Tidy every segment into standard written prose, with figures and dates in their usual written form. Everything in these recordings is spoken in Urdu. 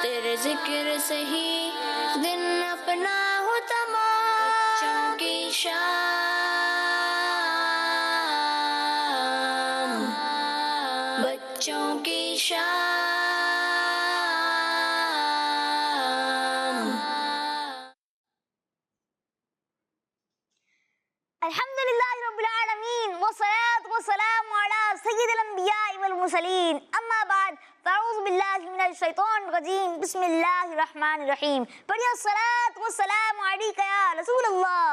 تیرے ذکر سے ہی دن اپنا ہو تمام، بچوں کی شام، بچوں کی شام۔ الحمدللہ رب العالمین والصلاة والسلام علی سید الانبیاء والمرسلین، اما بعد فاعوذ باللہ من الشیطان الرجیم، بسم اللہ الرحمن الرحیم۔ پڑھیے الصلاة والسلام علیک یا رسول اللہ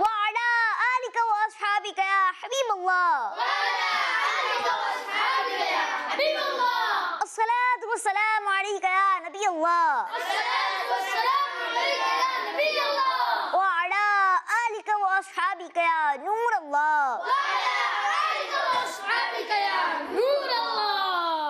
وعلی آلک واصحابک یا حبیب اللہ، الصلاة والسلام علیک یا نبی اللہ وعلی آلک واصحابک یا نور اللہ۔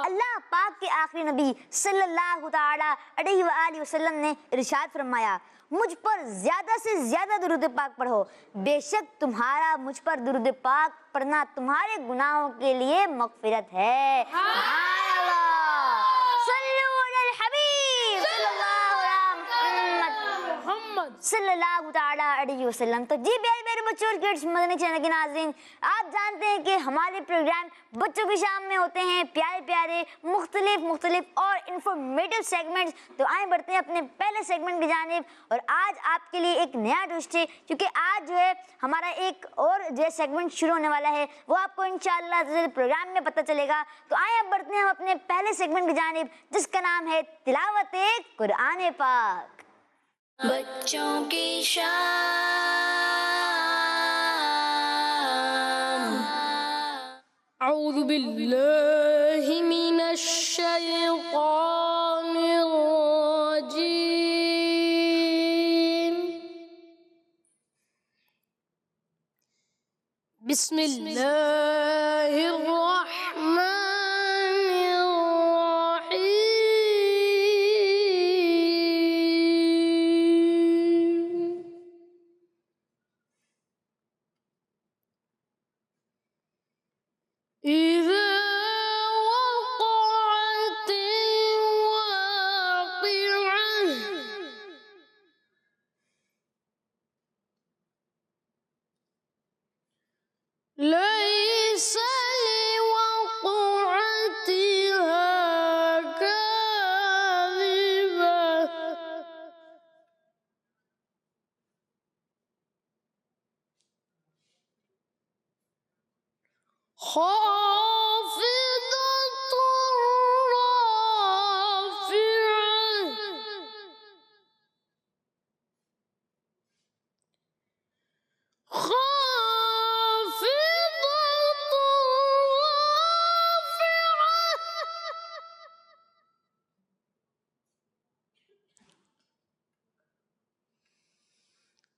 اللہ پاک کے آخری نبی صلی اللہ تعالی علیہ وآلہ وسلم نے ارشاد فرمایا، مجھ پر زیادہ سے زیادہ درود پاک پڑھو، بے شک تمہارا مجھ پر درود پاک پڑھنا تمہارے گناہوں کے لیے مغفرت ہے۔ سبحان اللہ، صلو علی الحبیب صلی اللہ علی محمد صلی اللہ تعالی علیہ وسلم۔ تو جی میرے بچوں اور کڈس مدنی چینل کے ناظرین، آپ جانتے ہیں کہ ہمارے پروگرام بچوں کی شام میں ہوتے ہیں پیارے پیارے مختلف اور انفارمیٹیو سیگمنٹس۔ تو آئیں بڑھتے ہیں اپنے پہلے سیگمنٹ کی جانب، اور آج آپ کے لیے ایک نیا ٹوسٹ ہے، کیونکہ آج جو ہے ہمارا ایک اور جو ہے سیگمنٹ شروع ہونے والا ہے، وہ آپ کو انشاءاللہ پروگرام میں پتہ چلے گا۔ تو آئیں اب بڑھتے ہیں ہم اپنے پہلے سیگمنٹ کی جانب، جس کا نام ہے تلاوت قرآن پاک۔ بچوں کی شام۔ اعوذ باللہ من الشیطان الرجیم، بسم اللہ الرحمن الرحیم۔ اذا وقعت الواقعة، ليس لوقعتها كاذبة، خافضة رافعة،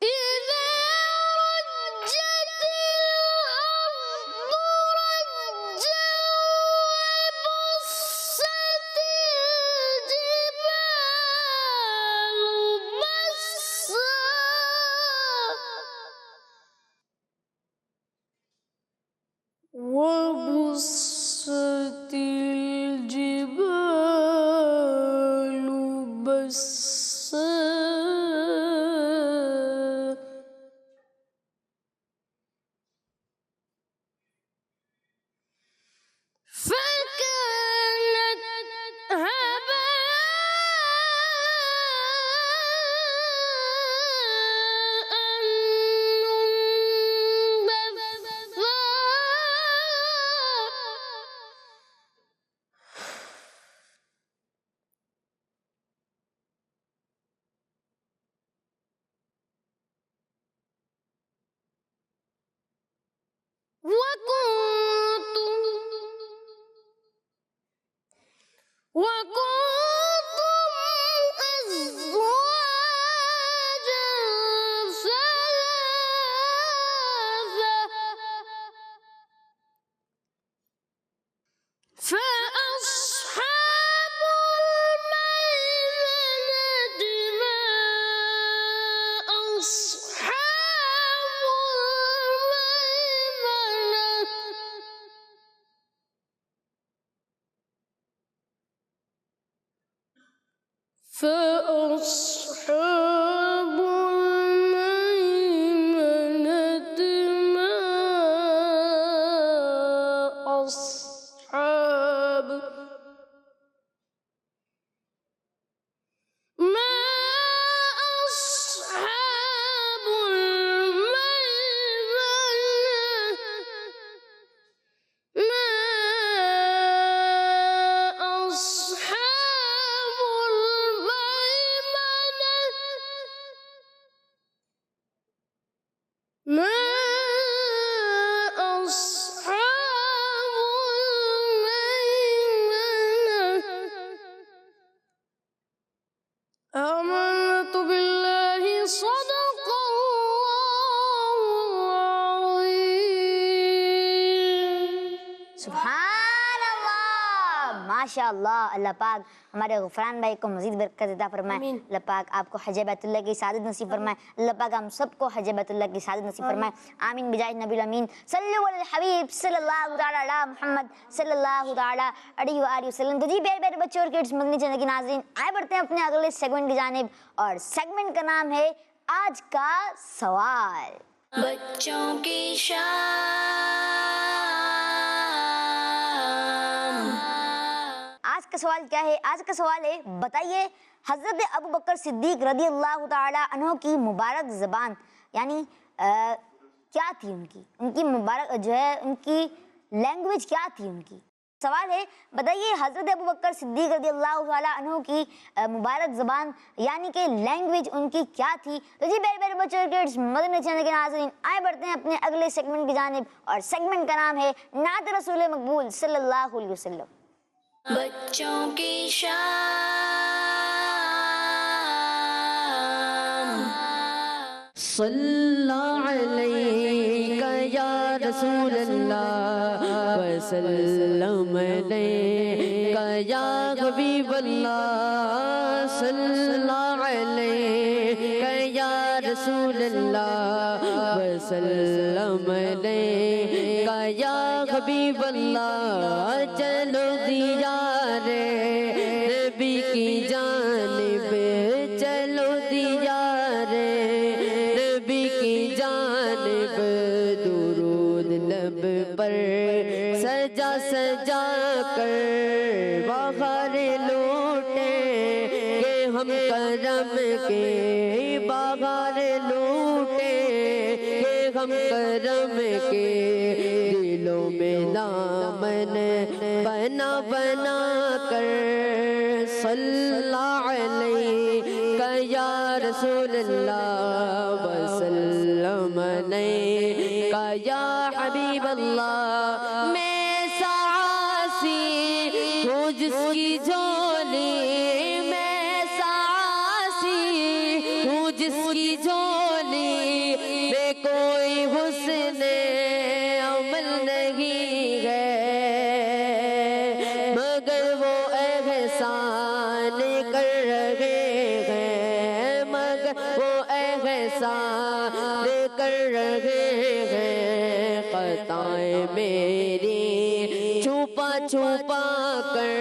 إذا رجت الأرض رجا وبست الجبال بسا، وبست الجبال بسا، فكانت هباء منبثا، وكنتم أزواجا ثلاثة، فأصحاب الميمنة ما أصحاب الميمنة، فأصحاب الميمنة ما أصحاب آمنت بالله صدق الله العظيم سبحان اللہ، ماشاء اللہ۔ اللہ پاک ہمارے غفران بھائی کو مزید برکت عطا فرمائے، اللہ پاک آپ کو حج بیت اللہ کی سعادت نصیب فرمائے، اللہ پاک ہم سب کو حج بیت اللہ کی سعادت نصیب فرمائے، آمین بجائے نبی الامین صلو علی الحبیب صلی اللہ تعالی علی محمد صلی اللہ تعالی علیہ وآلہ وسلم۔ تو جی پیارے پیارے بچوں اور کڈس مدنی چینل کے ناظرین، آئے بڑھتے ہیں اپنے اگلے سیگمنٹ کی جانب، اور سیگمنٹ کا نام ہے آج کا سوال۔ بچوں کی شان۔ آج کا سوال کیا ہے؟ آج کا سوال ہے، بتائیے حضرت ابوبکر صدیق رضی اللہ تعالی عنہ کی مبارک زبان یعنی کیا تھی؟ ان کی مبارک جو ہے ان کی لینگویج کیا تھی؟ ان کی سوال ہے، بتائیے حضرت ابوبکر صدیق رضی اللہ تعالی عنہ کی مبارک زبان یعنی کہ لینگویج ان کی کیا تھی؟ تو جی پیارے پیارے بچوں اور کڈس مدنی چینل کے ناظرین، آئے بڑھتے ہیں اپنے اگلے سیگمنٹ کی جانب، اور سیگمنٹ کا نام ہے نعت رسول مقبول صلی اللہ علیہ وسلم۔ بچوں کی شان۔ صلی علیک یا رسول اللہ وسلم علیک یا حبیب اللہ، صلی علیک یا رسول اللہ وسلم علیک یا حبیب اللہ۔ چلو دیار نبی کی جانب، چلو دیار نبی کی جانب، درود لب پر سجا سجا کر بہار لوٹے کہ ہم کرم کے، بہار لوٹے کہ ہم کرم کے، دلوں میں دامن بنا بنا کر، صلی علیک یا رسول اللہ وسلم علیک یا حبیب اللہ۔ میں سعاسی ہوں جس کی جھولی، میں سعاسی ہوں جس کی جھولی، میں کوئی حسن عمل نہیں ہے مگر وہ احسان کر رہے ہیں، مگر وہ احسان کر رہے ہیں، خطائیں میری چھپا چھپا کر،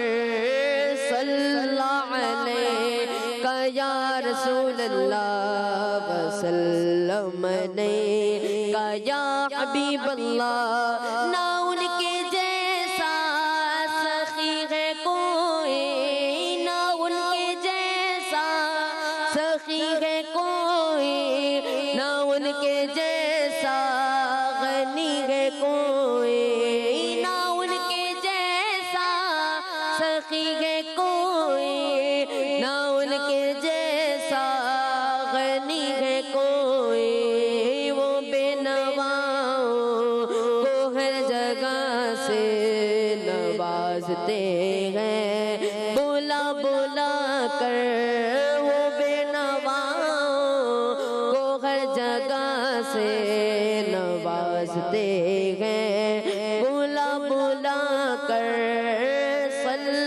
صلی علیک یا رسول اللہ وسلم علیک یا حبیب اللہ۔ نہ ان کے جیسا سخی ہے کوئی، نہ ان کے جیسا سخی ہے کوئی، نہ ان کے جیسا غنی ہے کوئی، نہ ان کے جیسا سخی ہے کوئی، نہ ان کے جیسا غنی ہے کوئی، وہ بے نواؤں کو ہر جگہ سے نوازتے ہیں بلا بلا کر، وہ بے نواؤں کو ہر جگہ سے نوازتے ہیں بلا بلا کر، صلی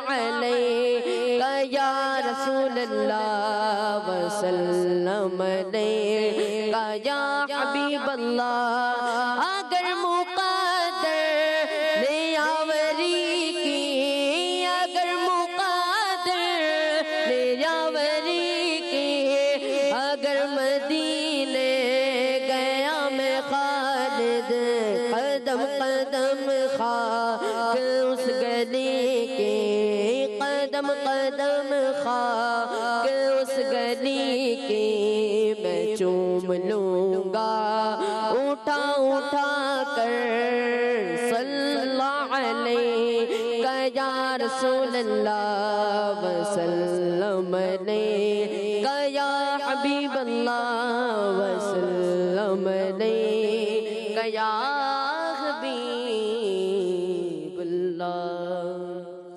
علیک یا رسول اللہ وسلم علیک یا حبیب اللہ۔ اگر مقدر نے یاوری کی، اگر مقدر نے یاوری قدم قدم خاک اس گلی کی میں چوم لوں گا اٹھا اٹھا کر صلی اللہ علیہ یا رسول اللہ وسلم علیہ یا حبیب اللہ وسلم علیہ یا حبیب اللہ.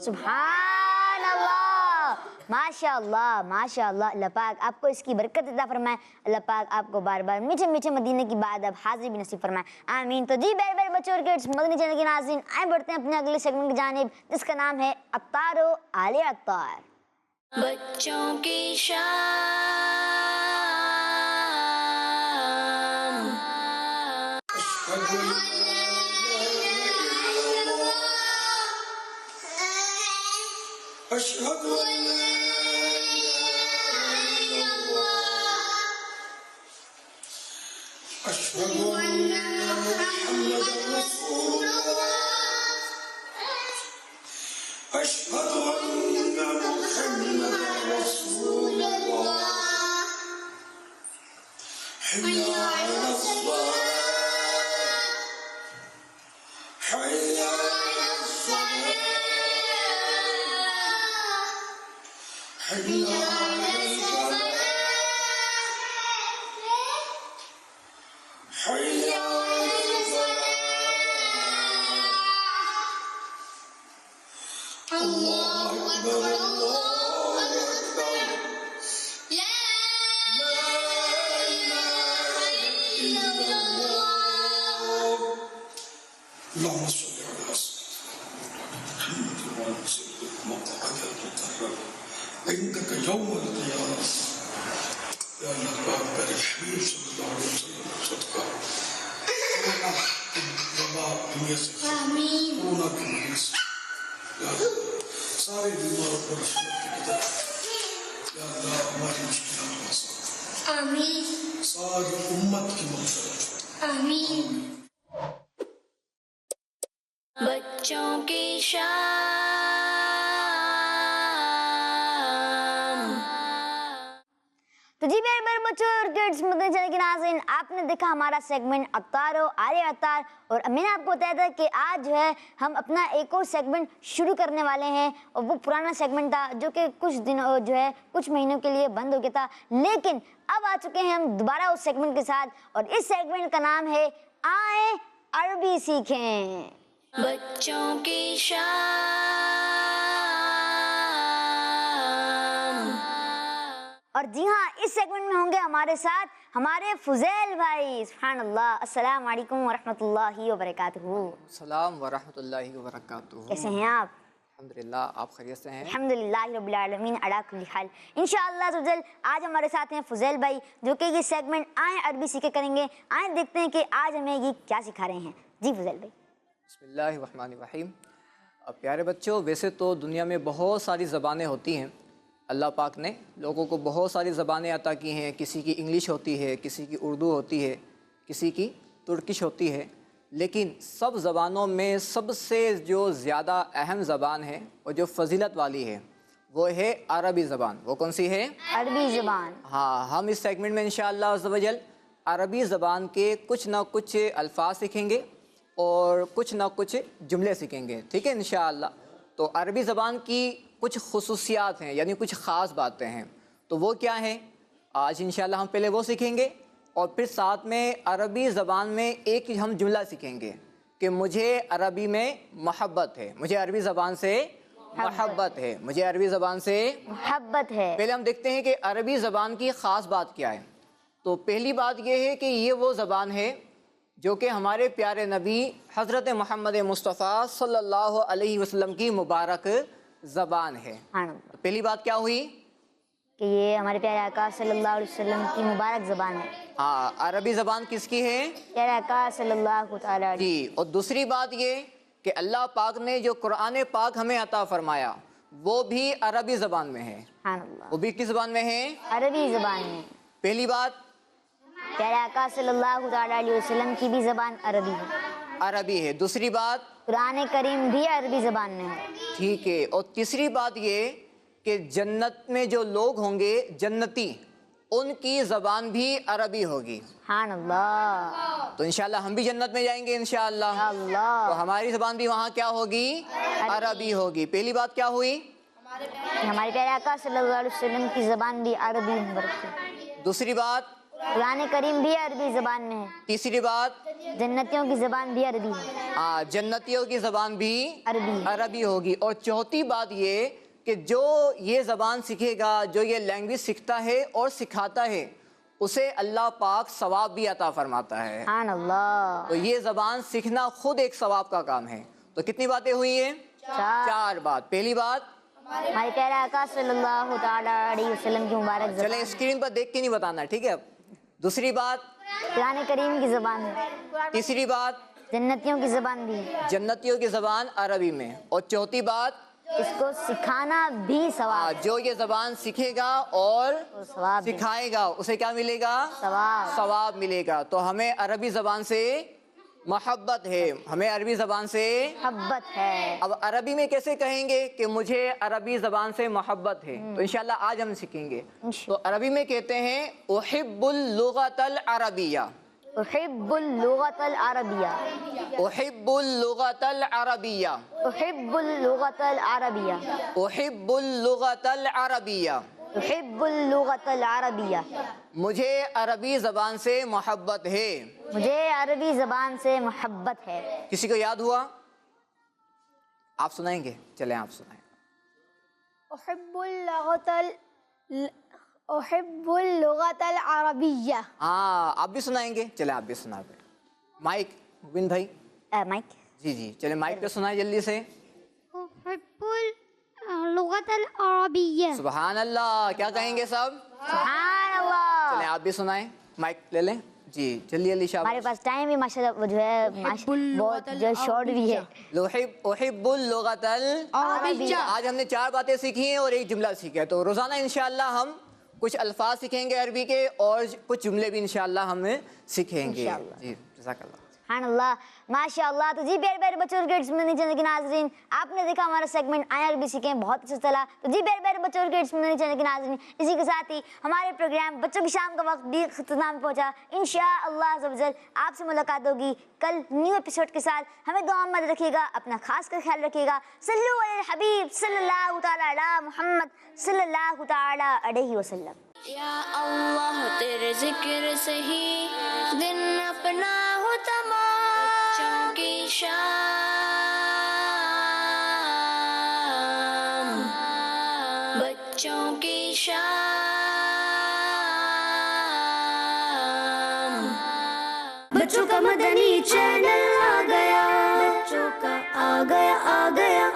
سبحان اللہ، ماشاء اللہ ماشاء اللہ. اللہ پاک آپ کو اس کی برکت عطا فرمائے. اللہ پاک آپ کو بار بار میٹھے میٹھے مدینے کی بعد اب حاضری بھی نصیب فرمائے. آمین. تو جی بیٹے بچوں اور کڈس مدنی چینل کے ناظرین، آئے بڑھتے ہیں اپنے اگلے سیگمنٹ کی جانب جس کا نام ہے عطار و آل عطار. بچوں کی شان. أشهد أن لا إله إلا الله أشهد أن محمدا رسول الله أشهد أن محمدا رسول الله حي على الصلاة حي على الصلاة حي على الصلاة حي على الصلاة الله أكبر الله أكبر لا إله إلا الله. اللهم صل على سيدنا محمد عندك يوم القيامة يا الله بارك حبيب صلى الله عليه وسلم صدقا وما بميسر آمين. وما بميسر يا الله سارے بیمار پر رحمت کی طرف یا اللہ ہماری مشکلات آسان آمین. ساری امت کی مغفرت آمین. بچوں کی شان. تو جی میرے بچوں اور کڈس مدنی چینل کے ناظرین، آپ نے دیکھا ہمارا سیگمنٹ عطار و آل عطار، اور میں نے آپ کو بتایا تھا کہ آج جو ہے ہم اپنا ایک اور سیگمنٹ شروع کرنے والے ہیں، اور وہ پرانا سیگمنٹ تھا جو کہ کچھ دنوں جو ہے کچھ مہینوں کے لیے بند ہو گیا تھا، لیکن اب آ چکے ہیں ہم دوبارہ اس سیگمنٹ کے ساتھ، اور اس سیگمنٹ کا نام ہے آئیں عربی سیکھیں. بچوں کی شان. اور جی ہاں، اس سیگمنٹ میں ہوں گے ہمارے ساتھ ہمارے فضیل بھائی. سبحان اللہ. السلام علیکم ورحمۃ اللہ وبرکاتہ. السلام ورحمۃ اللہ وبرکاتہ. کیسے ہیں آپ؟ الحمدللہ، آپ خیریت سے ہیں؟ الحمدللہ رب العالمین علی کل حال. انشاءاللہ تعالی آج ہمارے ساتھ ہیں فضیل بھائی، جو کہ یہ سیگمنٹ آئیں عربی سیکھے کریں گے. آئیں دیکھتے ہیں کہ آج ہمیں یہ کیا سکھا رہے ہیں. جی فضیل بھائی. بسم اللہ الرحمن الرحیم. پیارے بچوں، ویسے تو دنیا میں بہت ساری زبانیں ہوتی ہیں. اللہ پاک نے لوگوں کو بہت ساری زبانیں عطا کی ہیں. کسی کی انگلش ہوتی ہے، کسی کی اردو ہوتی ہے، کسی کی ترکش ہوتی ہے، لیکن سب زبانوں میں سب سے جو زیادہ اہم زبان ہے اور جو فضیلت والی ہے وہ ہے عربی زبان. وہ کون سی ہے؟ عربی زبان. ہاں، ہم اس سیگمنٹ میں انشاءاللہ عز و جل عربی زبان کے کچھ نہ کچھ الفاظ سیکھیں گے اور کچھ نہ کچھ جملے سیکھیں گے. ٹھیک ہے انشاءاللہ. تو عربی زبان کی کچھ خصوصیات ہیں، یعنی کچھ خاص باتیں ہیں. تو وہ کیا ہیں؟ آج انشاءاللہ ہم پہلے وہ سیکھیں گے، اور پھر ساتھ میں عربی زبان میں ایک ہم جملہ سیکھیں گے کہ مجھے عربی میں محبت ہے، مجھے عربی زبان سے محبت ہے، مجھے عربی زبان سے محبت ہے. پہلے ہم دیکھتے ہیں کہ عربی زبان کی خاص بات کیا ہے. تو پہلی بات یہ ہے کہ یہ وہ زبان ہے جو کہ ہمارے پیارے نبی حضرت محمد مصطفیٰ صلی اللہ علیہ وسلم کی مبارک زبان ہے. پہلی بات کیا ہوئی؟ کہ یہ ہمارے پیارے آقا صلی اللہ علیہ وسلم کی مبارک زبان ہے. ہاں، عربی زبان کس کی ہے؟ پیارے آقا صلی اللہ تعالی علیہ. جی. اور دوسری بات یہ کہ اللہ پاک نے جو قرآن پاک ہمیں عطا فرمایا وہ بھی عربی زبان میں ہے. سبحان اللہ. وہ بھی کس زبان میں ہے؟ عربی زبان میں. پہلی بات پیارے آقا صلی اللہ تعالی علیہ وسلم کی بھی زبان عربی ہے. عربی ہے. دوسری بات قرآن کریم بھی عربی زبان میں ہے. ٹھیک ہے. اور تیسری بات یہ کہ جنت میں جو لوگ ہوں گے جنتی ان کی زبان بھی عربی ہوگی. سبحان اللہ. تو انشاءاللہ ہم بھی جنت میں جائیں گے انشاءاللہ. اللہ. تو ہماری زبان بھی وہاں کیا ہوگی؟ عربی ہوگی. پہلی بات کیا ہوئی؟ ہمارے پیارے آقا صلی اللہ علیہ وسلم کی زبان بھی عربی مبارک ہے. دوسری بات قرآن کریم بھی عربی زبان میں ہے. تیسری بات جنتیوں کی زبان بھی عربی ہے. جنتیوں کی زبان بھی عربی. عربی ہوگی. اور چوتھی بات یہ کہ جو یہ زبان سیکھے گا، جو یہ لینگویج سیکھتا ہے اور سکھاتا ہے، اسے اللہ پاک ثواب بھی عطا فرماتا ہے. سبحان اللہ. تو یہ زبان سیکھنا خود ایک ثواب کا کام ہے. تو کتنی باتیں ہوئی ہیں؟ چار بات. پہلی بات ہمارے پیارے آقا صلی اللہ تعالیٰ علیہ وسلم کی مبارک زبان. چلیں اسکرین پر دیکھ کے نہیں بتانا، ٹھیک ہے؟ دوسری بات قرآن کریم کی زبان ہے. تیسری بات جنتیوں کی زبان بھی ہے. جنتیوں کی زبان عربی میں. اور چوتھی بات اس کو سکھانا بھی ثواب. جو یہ زبان سیکھے گا اور ثواب بھی. سکھائے گا اسے کیا ملے گا؟ ثواب. ثواب ملے گا. تو ہمیں عربی زبان سے محبت ہے، ہمیں عربی زبان سے محبت ہے. اب عربی میں کیسے کہیں گے کہ مجھے عربی زبان سے محبت ہے؟ تو انشاءاللہ آج ہم سیکھیں گے. تو عربی میں کہتے ہیں احب اللغۃ العربیہ. احب اللغۃ العربیہ. احب اللغۃ العربیہ. احب اللغۃ العربیہ. احب اللغۃ العربیہ. احب اللغۃ العربیہ. مجھے عربی زبان سے محبت ہے. مجھے عربی زبان سے محبت ہے. کسی کو یاد ہوا؟ آپ سنائیں گے؟ چلیں آپ سنائیں. احب اللغة العربية. آپ بھی سنائیں گے؟ چلیں آپ بھی سنا دیں. مائک مبین بھائی. مائک. جی چلیں مائک پہ سنائیں جلدی سے. احب اللغة العربية. سبحان اللہ. کیا کہیں گے سب؟ سبحان اللہ. چلیں آپ بھی سنائیں. مائک لے لیں. جی جلدی شاہ. ہمارے پاس ٹائم بھی ماشاءاللہ جو ہے بہت جو شارٹ بھی ہے. احب اللغۃ العربیہ. آج ہم نے 4 باتیں سیکھی ہیں اور ایک جملہ سیکھا ہے. تو روزانہ انشاءاللہ ہم کچھ الفاظ سیکھیں گے عربی کے اور کچھ جملے بھی انشاءاللہ ہم سیکھیں گے. جی جزاک اللہ. سبحان اللہ. ماشاء اللہ. تو جی پیارے پیارے بچوں کے چینل کے ناظرین، آپ نے دیکھا ہمارا سیگمنٹ آئیں عربی سیکھیں بہت اچھا چلا. تو جی پیارے پیارے بچوں کے چینل کے ناظرین، اسی کے ساتھ ہی ہمارے پروگرام بچوں کی شام کا وقت بھی اختتام پہنچا. انشاءاللہ عز و جل آپ سے ملاقات ہوگی کل نیو ایپیسوڈ کے ساتھ. ہمیں دعا میں رکھیے گا، اپنا خاص کر خیال رکھیے گا. صلو علی الحبیب صلی اللہ تعالی علی محمد صلی اللہ تعالی علیہ وسلم. یا اللہ تیرے ذکر سے ہی دن اپنا ہو تمام، بچوں کی شام، بچوں کی شام. بچوں کا مدنی چینل آ گیا، بچوں کا آ گیا